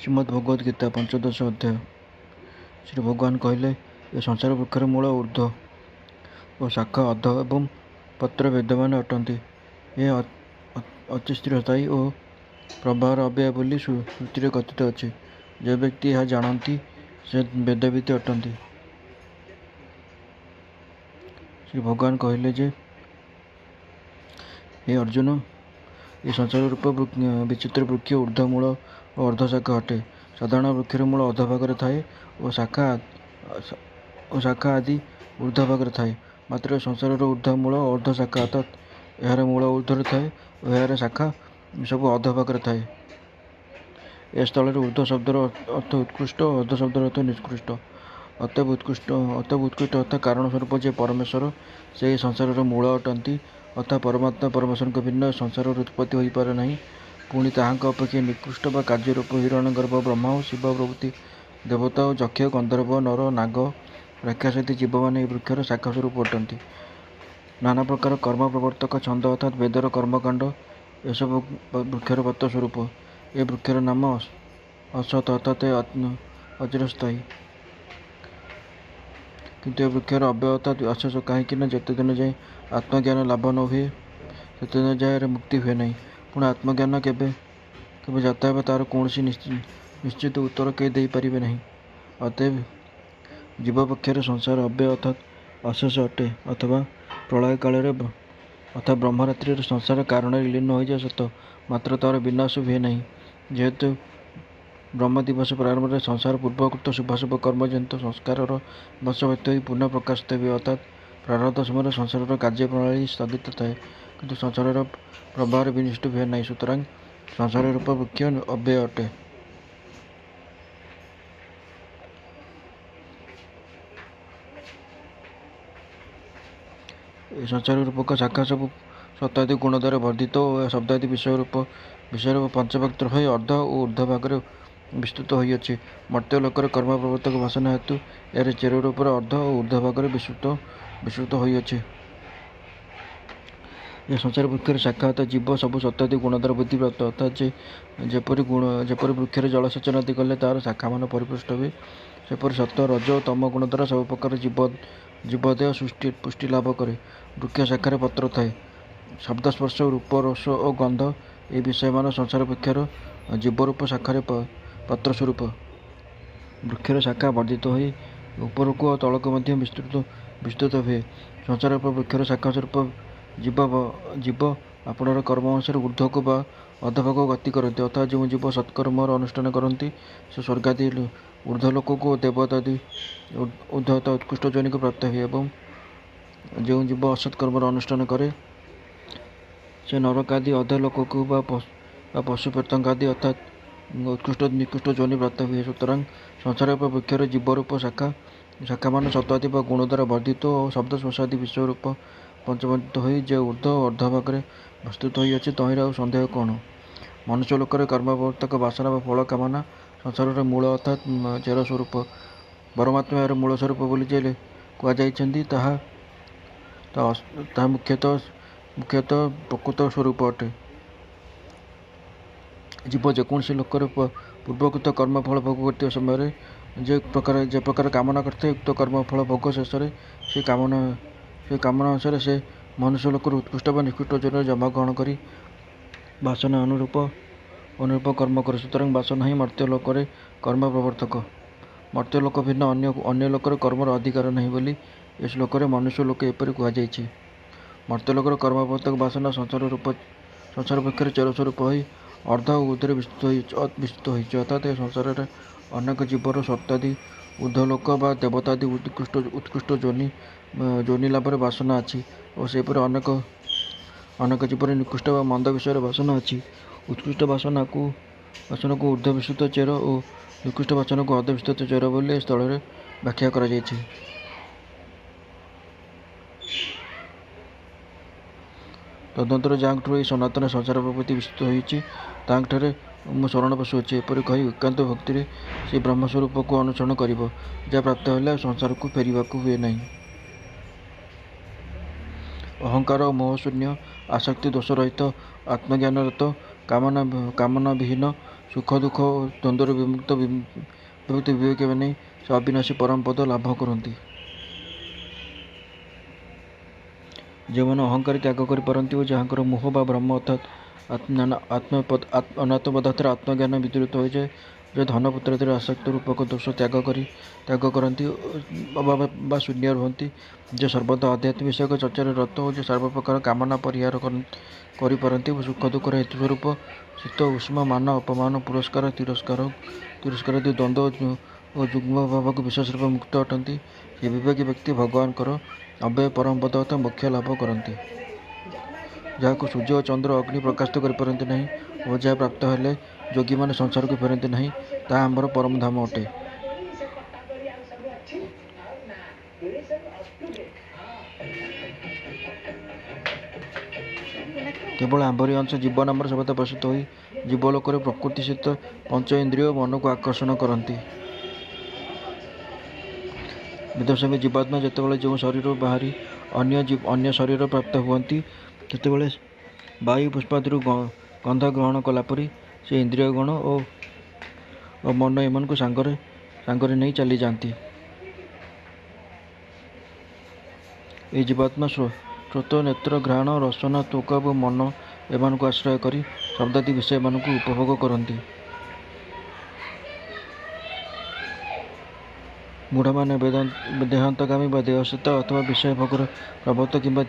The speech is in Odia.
ଶ୍ରୀମଦ୍ ଭଗବତ୍ ଗୀତା ପଞ୍ଚଦଶ ଅଧ୍ୟାୟ। ଶ୍ରୀ ଭଗବାନ କହିଲେ, ଏ ସଂସାର ବୃକ୍ଷର ମୂଳ ଉର୍ଦ୍ଧ୍ୱ ଓ ଶାଖା ଅଧ ଏବଂ ପତ୍ର ବେଦମାନେ ଅଟନ୍ତି। ଏ ଅଚିରସ୍ଥାୟୀ ଓ ପ୍ରବାହର ଅବ୍ୟୟ ବୋଲି ଶ୍ରୁତିରେ କଥିତ ଅଛି। ଯେ ବ୍ୟକ୍ତି ଏହା ଜାଣନ୍ତି ସେ ବେଦବିତ୍ ଅଟନ୍ତି। ଶ୍ରୀ ଭଗବାନ କହିଲେ ଯେ, ହେ ଅର୍ଜୁନ, ଏ ସଂସାର ରୂପ ବିଚିତ୍ର ବୃକ୍ଷ ଉର୍ଦ୍ଧ୍ୱ ମୂଳ ଓ ଅର୍ଦ୍ଧଶାଖା ଅଟେ। ସାଧାରଣ ବୃକ୍ଷର ମୂଳ ଅଧଭାଗରେ ଥାଏ ଓ ଶାଖା ଆଦି ଊର୍ଦ୍ଧ୍ୱଭାଗରେ ଥାଏ। ମାତ୍ର ଏ ସଂସାରର ଊର୍ଦ୍ଧ୍ୱ ମୂଳ ଓ ଅର୍ଦ୍ଧଶାଖା ଅର୍ଥାତ୍ ଏହାର ମୂଳ ଊର୍ଦ୍ଧ୍ୱରେ ଥାଏ ଓ ଏହାର ଶାଖା ସବୁ ଅଧଭାଗରେ ଥାଏ। ଏ ସ୍ଥଳରେ ଊର୍ଦ୍ଧ୍ୱ ଶବ୍ଦର ଅର୍ଥ ଉତ୍କୃଷ୍ଟ ଓ ଅର୍ଦ୍ଧ ଶବ୍ଦର ଅର୍ଥ ନିକୃଷ୍ଟ। ଅତଏବ ଉତ୍କୃଷ୍ଟ ଅର୍ଥ କାରଣ ସ୍ୱରୂପ ଯେ ପରମେଶ୍ୱର, ସେ ଏହି ସଂସାରର ମୂଳ ଅଟନ୍ତି। ଅର୍ଥାତ୍ ପରମାତ୍ମା ପରମେଶ୍ୱରଙ୍କ ଭିନ୍ନ ସଂସାରର ଉତ୍ପତ୍ତି ହୋଇପାରେ ନାହିଁ। ପୁଣି ତାହାଙ୍କ ଅପେକ୍ଷା ନିକୃଷ୍ଟ ବା କାର୍ଯ୍ୟରୂପ ହିରଣ୍ୟଗର୍ଭ, ବ୍ରହ୍ମା ଓ ଶିବ ପ୍ରଭୃତି ଦେବତା ଓ ଯକ୍ଷ, ଗନ୍ଧର୍ବ, ନର, ନାଗ, ରାକ୍ଷସ ଆଦି ଜୀବମାନେ ଏହି ବୃକ୍ଷର ଶାଖା ସ୍ୱରୂପ ଅଟନ୍ତି। ନାନା ପ୍ରକାର କର୍ମ ପ୍ରବର୍ତ୍ତକ ଛନ୍ଦ ଅର୍ଥାତ୍ ବେଦର କର୍ମକାଣ୍ଡ ଏସବୁ ବୃକ୍ଷର ପତ୍ର ସ୍ୱରୂପ। ଏ ବୃକ୍ଷର ନାମ ଅସତ୍ ଅର୍ଥାତ୍ ଅଚିରସ୍ଥାୟୀ। କିନ୍ତୁ ଏ ବୃକ୍ଷର ଅବ୍ୟୟ ଅର୍ଥାତ୍ ଅଶେଷ, କାହିଁକି ନା ଯେତେଦିନ ଯାଏ ଆତ୍ମଜ୍ଞାନ ଲାଭ ନ ହୁଏ ସେତେଦିନ ଯାଏ ଏହାର ମୁକ୍ତି ହୁଏ ନାହିଁ। ପୁଣି ଆତ୍ମଜ୍ଞାନ କେବେ ଜାତ ହେବ ତାହାର କୌଣସି ନିଶ୍ଚିତ ଉତ୍ତର କେହି ଦେଇପାରିବେ ନାହିଁ। ଅତଏବ ଜୀବ ପକ୍ଷରେ ସଂସାର ଅବ୍ୟୟ ଅର୍ଥାତ୍ ଅଶେଷ ଅଟେ ଅଥବା ପ୍ରଳୟ କାଳରେ ଅର୍ଥାତ୍ ବ୍ରହ୍ମରାତ୍ରିରେ ସଂସାର କାରଣରେ ଲୀନ ହୋଇଯାଏ ସତ, ମାତ୍ର ତାହାର ବିନାଶ ହୁଏ ନାହିଁ। ଯେହେତୁ ବ୍ରହ୍ମ ଦିବସ ପ୍ରାରମ୍ଭରେ ସଂସାର ପୂର୍ବକୃତ ଶୁଭାଶୁଭ କର୍ମଜନିତ ସଂସ୍କାରର ବଶବର୍ତ୍ତୀ ହୋଇ ପୁନଃ ପ୍ରକାଶିତ ହୁଏ ଅର୍ଥାତ୍ ପ୍ରାରବ୍ଧ ସମୟରେ ସଂସାରର କାର୍ଯ୍ୟପ୍ରଣାଳୀ ସ୍ଥଗିତ ଥାଏ, କିନ୍ତୁ ସଂସାରର ପ୍ରବାହରେ ବିନଷ୍ଟ ହୁଏ ନାହିଁ। ସୁତରାଂ ସଂସାର ରୂପ ବୃକ୍ଷ ଅବ୍ୟୟ ଅଟେ। ଏ ସଂସାର ରୂପକ ଶାଖା ସବୁ ସତ୍ୱାଦି ଗୁଣ ଦ୍ୱାରା ବର୍ଦ୍ଧିତ ଓ ଶବ୍ଦାଦି ବିଷୟରୂପ ପଞ୍ଚଭକ୍ତ୍ର ହୋଇ ଅର୍ଦ୍ଧ ଓ ଊର୍ଦ୍ଧ୍ୱ ଭାଗରେ ବିସ୍ତୃତ ହୋଇଅଛି। ମର୍ତ୍ତ୍ୟ ଲୋକରେ କର୍ମ ପ୍ରବର୍ତ୍ତକ ବାସନା ହେତୁ ଏହାର ଚେର ରୂପରେ ଅର୍ଦ୍ଧ ଓ ଊର୍ଦ୍ଧ୍ୱ ଭାଗରେ ବିସ୍ତୃତ ହୋଇଅଛି। ଏ ସଂସାର ବୃକ୍ଷର ଶାଖା ଅର୍ଥାତ୍ ଜୀବ ସବୁ ସତ୍ୱାଦି ଗୁଣ ଦ୍ୱାରା ବୁଦ୍ଧିପ୍ରାପ୍ତ ଅର୍ଥାତ୍ ଯେପରି ବୃକ୍ଷରେ ଜଳସେଚନ ଆଦି କଲେ ତାହାର ଶାଖାମାନ ପରିପୁଷ୍ଟ ହୁଏ, ସେପରି ସତ୍ତ୍ୱ, ରଜ ଓ ତମ ଗୁଣ ଦ୍ୱାରା ସବୁ ପ୍ରକାର ଜୀବଦେହ ପୁଷ୍ଟି ଲାଭ କରେ। ବୃକ୍ଷ ଶାଖାରେ ପତ୍ର ଥାଏ। ଶବ୍ଦ, ସ୍ପର୍ଶ, ରୂପ, ରସ ଓ ଗନ୍ଧ ଏହି ବିଷୟମାନ ସଂସାର ବୃକ୍ଷର ଜୀବରୂପ ଶାଖାରେ ପତ୍ର ସ୍ୱରୂପ। ବୃକ୍ଷର ଶାଖା ବର୍ଦ୍ଧିତ ହୋଇ ଉପରକୁ ଓ ତଳକୁ ମଧ୍ୟ ବିସ୍ତୃତ ହୁଏ। ସଂସାର ରୂପ ବୃକ୍ଷର ଶାଖା ସ୍ୱରୂପ ଜୀବ ଆପଣାର କର୍ମ ଅନୁସାରେ ଊର୍ଦ୍ଧ୍ୱକୁ ବା ଅଧୋଭାଗକୁ ଗତି କରନ୍ତି। ଅର୍ଥାତ୍ ଯେଉଁ ଜୀବ ସତ୍କର୍ମର ଅନୁଷ୍ଠାନ କରନ୍ତି ସେ ସ୍ୱର୍ଗାଦି ଊର୍ଦ୍ଧ୍ୱଲୋକକୁ ଓ ଦେବତାଦି ଊର୍ଦ୍ଧ୍ୱ ଉତ୍କୃଷ୍ଟ ଯୋନିକୁ ପ୍ରାପ୍ତ ହୁଏ ଏବଂ ଯେଉଁ ଜୀବ ଅସତ୍ କର୍ମର ଅନୁଷ୍ଠାନ କରେ ସେ ନରକାଦି ଅଧୋଲୋକକୁ ବା ପଶୁ ପ୍ରେତାଙ୍ଗ ଆଦି ଅର୍ଥାତ୍ ଉତ୍କୃଷ୍ଟ ନିକୃଷ୍ଟ ଯୋନି ପ୍ରାପ୍ତ ହୁଏ। ସୁତରାଂ ସଂସାର ରୂପ ବୃକ୍ଷର ଜୀବରୂପ ଶାଖାମାନ ସତ୍ୱାଦି ବା ଗୁଣ ଦ୍ୱାରା ବର୍ଦ୍ଧିତ ଓ ଶବ୍ଦ, ସ୍ପର୍ଶ ଆଦି ବିଷୟରୂପ ପଞ୍ଚବର୍ଣ୍ଣିତ ହୋଇ ଯେ ଊର୍ଦ୍ଧ୍ୱ ଓ ଅର୍ଦ୍ଧଭାଗରେ ବିସ୍ତୃତ ହୋଇଅଛି, ତହିଁରେ ଆଉ ସନ୍ଦେହ କ'ଣ? ମନୁଷ୍ୟ ଲୋକରେ କର୍ମ ପ୍ରବର୍ତ୍ତକ ବାସନା ବା ଫଳ କାମନା ସଂସାରର ମୂଳ ଅର୍ଥାତ୍ ଚେର ସ୍ୱରୂପ। ପରମାତ୍ମା ଏହାର ମୂଳ ସ୍ୱରୂପ ବୋଲି ଯେ କୁହାଯାଇଛନ୍ତି, ତାହା ମୁଖ୍ୟତଃ ପ୍ରକୃତ ସ୍ୱରୂପ ଅଟେ। ଜୀବ ଯେକୌଣସି ଲୋକରେ ପୂର୍ବକୃତ କର୍ମ ଫଳ ଭୋଗ କରୁଥିବା ସମୟରେ ଯେ ପ୍ରକାର କାମନା କରିଥାଏ, ଉକ୍ତ କର୍ମ ଫଳ ଭୋଗ ଶେଷରେ ସେ କାମନା ଅନୁସାରେ ସେ ମନୁଷ୍ୟ ଲୋକରୁ ଉତ୍କୃଷ୍ଟ ବା ନିକୃଷ୍ଟ ଯୋନିରେ ଜନ୍ମଗ୍ରହଣ କରି ବାସନା ଅନୁରୂପ କର୍ମ କରେ। ସୁତରାଂ ବାସନା ହିଁ ମର୍ତ୍ତ୍ୟ ଲୋକରେ କର୍ମ ପ୍ରବର୍ତ୍ତକ। ମର୍ତ୍ତ୍ୟ ଲୋକ ଭିନ୍ନ ଅନ୍ୟ ଲୋକରେ କର୍ମର ଅଧିକାର ନାହିଁ ବୋଲି ଏ ଶ୍ଲୋକରେ ମନୁଷ୍ୟ ଲୋକ ଏପରି କୁହାଯାଇଛି। ମର୍ତ୍ତ୍ୟ ଲୋକର କର୍ମ ପ୍ରବର୍ତ୍ତକ ବାସନା ସଂସାର ବୃକ୍ଷରେ ଚେର ସ୍ୱରୂପ ହୋଇ ଅର୍ଦ୍ଧ ଓ ଊର୍ଦ୍ଧ୍ୱରେ ବିସ୍ତୃତ ହୋଇଛି। ଅର୍ଥାତ୍ ଏ ସଂସାରରେ ଅନେକ ଜୀବର ସତ୍ୱାଦି ଊର୍ଦ୍ଧ୍ୱଲୋକ ବା ଦେବତାଦି ଉତ୍କୃଷ୍ଟ ଯୋନି ଲାଭରେ ବାସନା ଅଛି ଓ ସେହିପରି ଅନେକ ଜୀବର ନିକୃଷ୍ଟ ବା ମନ୍ଦ ବିଷୟରେ ବାସନା ଅଛି। ଉତ୍କୃଷ୍ଟ ବାସନାକୁ ଊର୍ଦ୍ଧ୍ୱ ବିସ୍ତୃତ ଚେର ଓ ନିକୃଷ୍ଟ ବାସନାକୁ ଅର୍ଦ୍ଧ ବିସ୍ତୃତ ଚେର ବୋଲି ଏ ସ୍ଥଳରେ ବ୍ୟାଖ୍ୟା କରାଯାଇଛି। ତଦନନ୍ତର ଯାହାଙ୍କଠାରୁ ଏହି ସନାତନ ସଂସାର ପ୍ରବୃତ୍ତି ବିସ୍ତୃତ ହୋଇଛି, ତାହାଙ୍କଠାରେ ମୁଁ ଶରଣ ପଶୁଅଛି। ଏପରି କହି ଏକାନ୍ତ ଭକ୍ତିରେ ସେହି ବ୍ରହ୍ମସ୍ୱରୂପକୁ ଅନୁସରଣ କରିବ। ଯାହା ପ୍ରାପ୍ତ ହେଲେ ଆଉ ସଂସାରକୁ ଫେରିବାକୁ ହୁଏ ନାହିଁ। ଅହଙ୍କାର ଓ ମୋହଶୂନ୍ୟ, ଆସକ୍ତି ଦୋଷରହିତ, ଆତ୍ମଜ୍ଞାନରତ, କାମନାବିହୀନ, ସୁଖ ଦୁଃଖ ଓ ଦ୍ୱନ୍ଦ୍ୱରୁ ବିମୁକ୍ତ ବିବେକ ନେଇ ସେ ଅବିନାଶୀ ପରମ ପଦ ଲାଭ କରନ୍ତି। ଯେଉଁମାନେ ଅହଙ୍କାର ତ୍ୟାଗ କରିପାରନ୍ତି ଓ ଯାହାଙ୍କର ମୋହ ବା ଭ୍ରମ ଅର୍ଥାତ୍ ଅନାତ୍ମ ପଦାର୍ଥର ଆତ୍ମଜ୍ଞାନ ବିଦୂରିତ ହୋଇଯାଏ, ଯେ ଧନ ପୁତ୍ରାଦିର ଆସକ୍ତ ରୂପକ ଦୋଷ ତ୍ୟାଗ କରନ୍ତି ବା ଶୂନ୍ୟ ରୁହନ୍ତି, ଯେ ସର୍ବଦା ଆଧ୍ୟାତ୍ମ ବିଷୟକ ଚର୍ଚ୍ଚାରେ ରତ ଓ ଯେ ସର୍ବପ୍ରକାର କାମନା ପରିହାର କରିପାରନ୍ତି ଓ ସୁଖ ଦୁଃଖର ହେତୁ ସ୍ୱରୂପ ଶୀତ ଉଷ୍ମ ମାନ ଅପମାନ ପୁରସ୍କାର ତିରସ୍କାରାଦି ଦ୍ୱନ୍ଦ୍ୱ ଓ ଯୁଗ୍ମ ଭାବକୁ ବିଶେଷ ରୂପେ ମୁକ୍ତ ଅଟନ୍ତି, ସେ ବିବେକୀ ବ୍ୟକ୍ତି ଭଗବାନଙ୍କର ଅବ୍ୟୟ ପରମ ପଦ ଅର୍ଥ ମୋକ୍ଷ ଲାଭ କରନ୍ତି। ଯାହାକୁ ସୂର୍ଯ୍ୟ ଓ ଚନ୍ଦ୍ର ଅଗ୍ନି ପ୍ରକାଶିତ କରିପାରନ୍ତି ନାହିଁ ଓ ଯାହା ପ୍ରାପ୍ତ ହେଲେ ଯୋଗୀମାନେ ସଂସାରକୁ ଫେରନ୍ତି ନାହିଁ, ତାହା ଆମର ପରମ ଧାମ ଅଟେ। କେବଳ ଆମ୍ଭରି ଅଂଶ ଜୀବ ନାମରେ ସର୍ବଦା ପ୍ରସିଦ୍ଧ ହୋଇ ଜୀବଲୋକରେ ପ୍ରକୃତିସ୍ଥିତ ପଞ୍ଚ ଇନ୍ଦ୍ରିୟ ଓ ମନକୁ ଆକର୍ଷଣ କରନ୍ତି। ବେଦସ୍ୱାମୀ ଜୀବାତ୍ମା ଯେତେବେଳେ ଯେଉଁ ଶରୀରରୁ ବାହାରି ଅନ୍ୟ ଶରୀର ପ୍ରାପ୍ତ ହୁଅନ୍ତି, ସେତେବେଳେ ବାୟୁ ପୁଷ୍ପାଦିରୁ ଗନ୍ଧ ଗ୍ରହଣ କଲାପରି ସେ ଇନ୍ଦ୍ରିୟଗଣ ଓ ମନ ଏମାନଙ୍କୁ ସାଙ୍ଗରେ ନେଇ ଚାଲିଯାଆନ୍ତି। ଏହି ଜୀବାତ୍ମା ଶ୍ରୋତ ନେତ୍ର ଘ୍ରାଣ ରସନା ତ୍ୱକ ଏବଂ ମନ ଏମାନଙ୍କୁ ଆଶ୍ରୟ କରି ଶବ୍ଦାଦି ବିଷୟମାନଙ୍କୁ ଉପଭୋଗ କରନ୍ତି। ମୂଢ଼ମାନେ ଦେହାନ୍ତଗାମୀ ବା ଦେହସ୍ଥିତ ଅଥବା ବିଷୟ ଭୋଗର ପ୍ରବର୍ତ୍ତ କିମ୍ବା